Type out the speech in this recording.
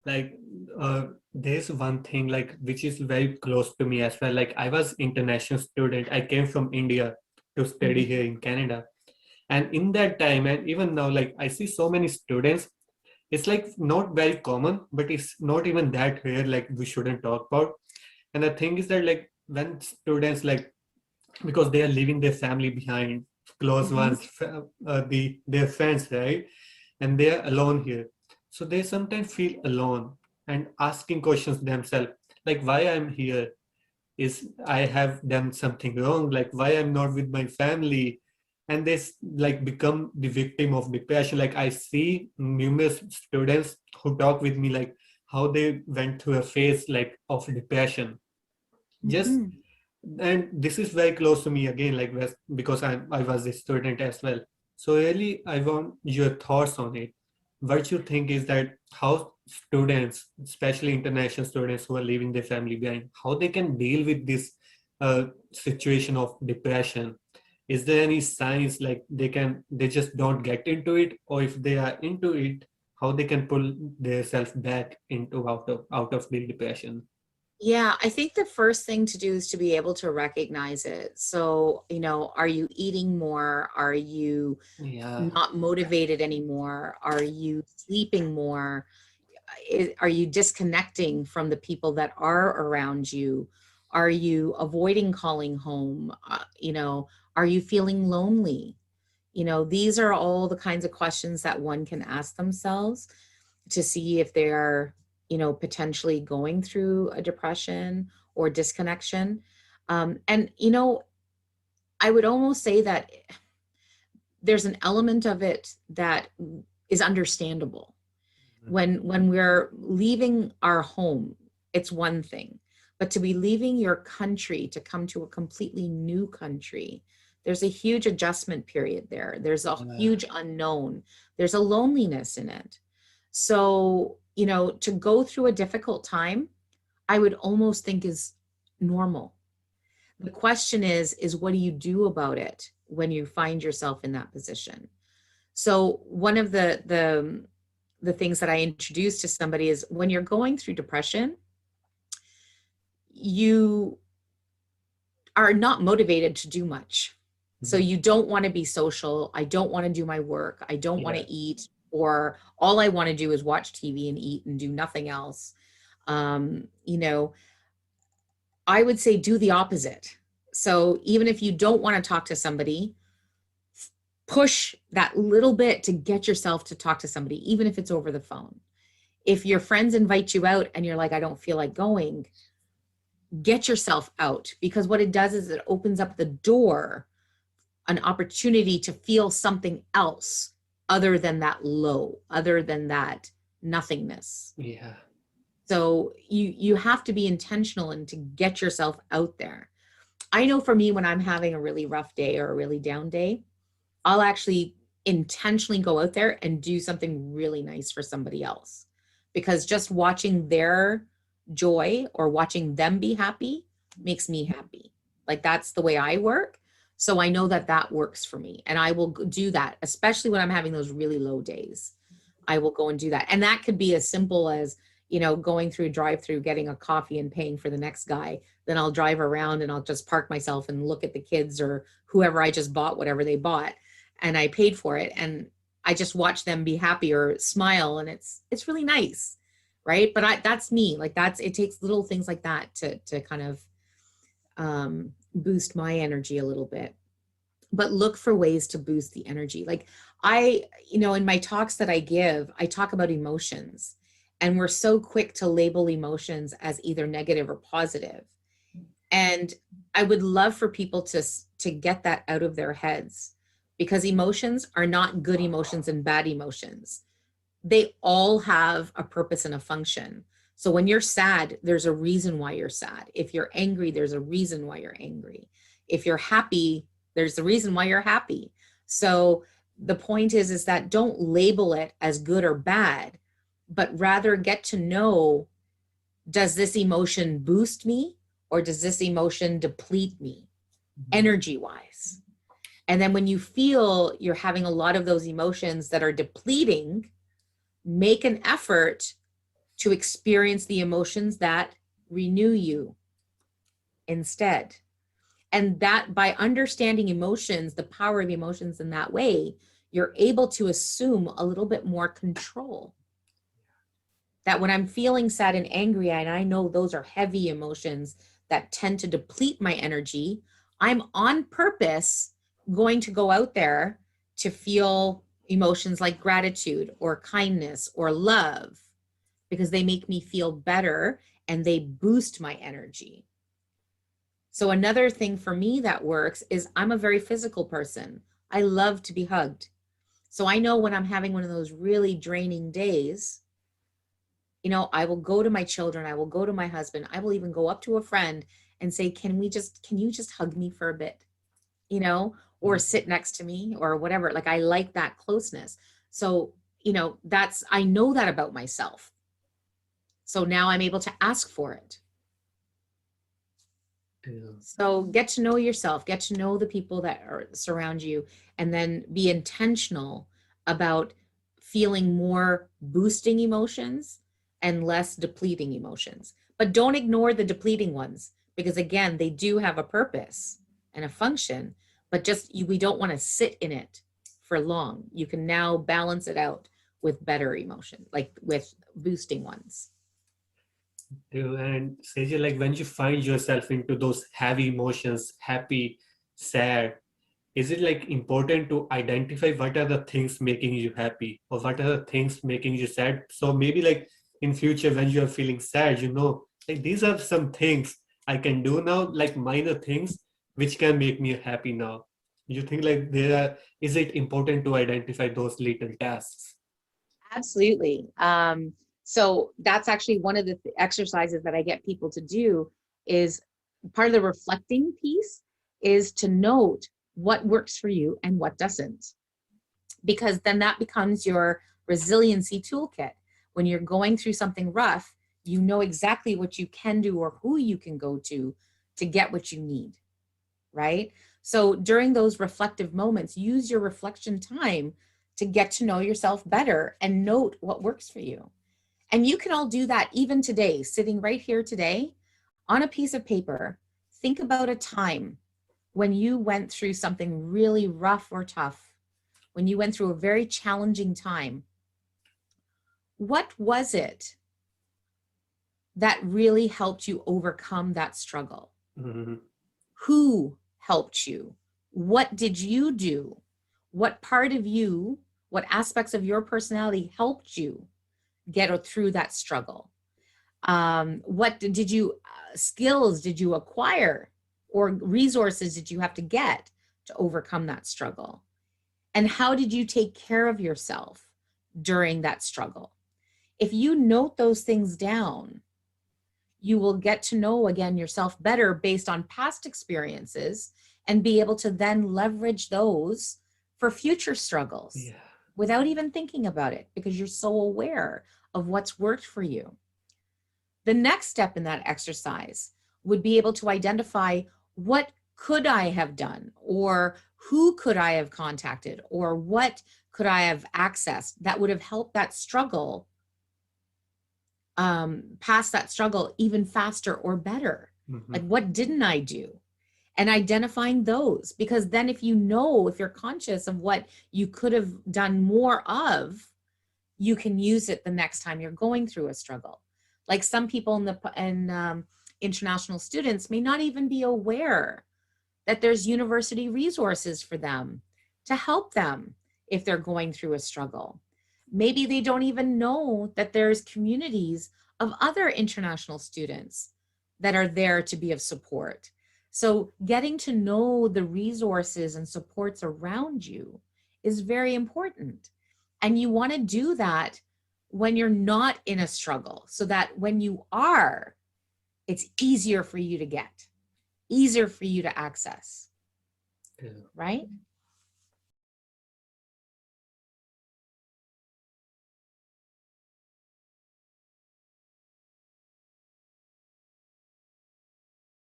like there's one thing like which is very close to me as well. Like I was international student. I came from India to study Mhm. here in Canada. And in that time, and even now, like I see so many students, it's like not very common, but it's not even that rare, like we shouldn't talk about. And the thing is that like when students like because they are leaving their family behind, close Mhm. ones, their friends, right? And they are alone here. So they sometimes feel alone and asking questions themselves, like why I'm here, is I have done something wrong, like why I'm not with my family, and they like become the victim of depression. Like I see numerous students who talk with me like how they went through a phase like of depression. Just Mhm. and this is very close to me again, like because I was a student as well. So really, I want your thoughts on it. What you think is that how students, especially international students who are leaving their family behind, how they can deal with this situation of depression. Is there any signs like they just don't get into it, or if they are into it, how they can pull themselves back into out of the depression? Yeah, I think the first thing to do is to be able to recognize it. So, are you eating more? Are you Yeah, not motivated anymore? Are you sleeping more? Are you disconnecting from the people that are around you? Are you avoiding calling home? Are you feeling lonely? These are all the kinds of questions that one can ask themselves to see if they're, potentially going through a depression or disconnection. And, I would almost say that there's an element of it that is understandable. When we're leaving our home, it's one thing, but to be leaving your country to come to a completely new country, there's a huge adjustment period there. There's a huge unknown. There's a loneliness in it. So, to go through a difficult time, I would almost think is normal. The question is what do you do about it when you find yourself in that position? So one of the things that I introduce to somebody is when you're going through depression, you are not motivated to do much. So Mhm. you don't want to be social. I don't want to do my work. I don't want Yeah. to eat, or all I want to do is watch TV and eat and do nothing else. Um, you know, I would say do the opposite. So even if you don't want to talk to somebody, push that little bit to get yourself to talk to somebody, even if it's over the phone. If your friends invite you out and you're like, I don't feel like going, get yourself out, because what it does is it opens up the door, an opportunity to feel something else other than that low, other than that nothingness. Yeah. So you have to be intentional and to get yourself out there. I know for me, when I'm having a really rough day or a really down day, I'll actually intentionally go out there and do something really nice for somebody else, because just watching their joy or watching them be happy makes me happy. Like that's the way I work. So I know that that works for me, and I will do that, especially when I'm having those really low days. I will go and do that. And that could be as simple as, going through a drive through, getting a coffee and paying for the next guy. Then I'll drive around and I'll just park myself and look at the kids or whoever I just bought whatever they bought, and I paid for it, and I just watch them be happy or smile, and it's really nice, right? But that's me. Like it takes little things like that to kind of boost my energy a little bit. But look for ways to boost the energy. Like in my talks that I give, I talk about emotions, and we're so quick to label emotions as either negative or positive. And I would love for people to get that out of their heads, because emotions are not good emotions and bad emotions. They all have a purpose and a function. So when you're sad, there's a reason why you're sad. If you're angry, there's a reason why you're angry. If you're happy, there's a reason why you're happy. So the point is that don't label it as good or bad, but rather get to know, does this emotion boost me or does this emotion deplete me Mhm. energy wise? And then when you feel you're having a lot of those emotions that are depleting, make an effort to experience the emotions that renew you instead. And that by understanding emotions, the power of emotions in that way, you're able to assume a little bit more control. That when I'm feeling sad and angry, and I know those are heavy emotions that tend to deplete my energy, I'm on purpose going to go out there to feel emotions like gratitude or kindness or love, because they make me feel better and they boost my energy. So another thing for me that works is I'm a very physical person. I love to be hugged. So I know when I'm having one of those really draining days, you know, I will go to my children, I will go to my husband, I will even go up to a friend and say, can you just hug me for a bit, you know, or sit next to me or whatever. Like, I like that closeness. So, you know, I know that about myself. So now I'm able to ask for it. Yeah. So get to know yourself, get to know the people that surround you, and then be intentional about feeling more boosting emotions and less depleting emotions. But don't ignore the depleting ones, because again, they do have a purpose and a function, but we don't want to sit in it for long. You can now balance it out with better emotion, like with boosting ones. And Sajel, like when you find yourself into those heavy emotions, happy, sad, is it like important to identify what are the things making you happy or what are the things making you sad? So maybe like in future when you are feeling sad, you know, like these are some things I can do now, like minor things which can make me happy now. You think like is it important to identify those little tasks? Absolutely. So that's actually one of the exercises that I get people to do. Is part of the reflecting piece is to note what works for you and what doesn't, because then that becomes your resiliency toolkit. When you're going through something rough, you know exactly what you can do or who you can go to get what you need, right? So during those reflective moments, use your reflection time to get to know yourself better and note what works for you. And you can all do that even today, sitting right here today on a piece of paper. Think about a time when you went through something really rough or tough, when you went through a very challenging time. What was it that really helped you overcome that struggle? Mhm. Who helped you? What did you do? What part of you, what aspects of your personality helped you get through that struggle? What did you, skills did you acquire or resources did you have to get to overcome that struggle? And how did you take care of yourself during that struggle? If you note those things down, you will get to know again yourself better based on past experiences and be able to then leverage those for future struggles Yeah. without even thinking about it, because you're so aware of what's worked for you. The next step in that exercise would be able to identify what could I have done, or who could I have contacted, or what could I have accessed that would have helped that struggle, past that struggle even faster or better. Mhm. Like, what didn't I do? And identifying those, because then if you're conscious of what you could have done more of, you can use it the next time you're going through a struggle. Like some people international students may not even be aware that there's university resources for them to help them if they're going through a struggle. Maybe they don't even know that there's communities of other international students that are there to be of support. So getting to know the resources and supports around you is very important. And you want to do that when you're not in a struggle, so that when you are, it's easier for you to get, easier for you to access, Yeah. right?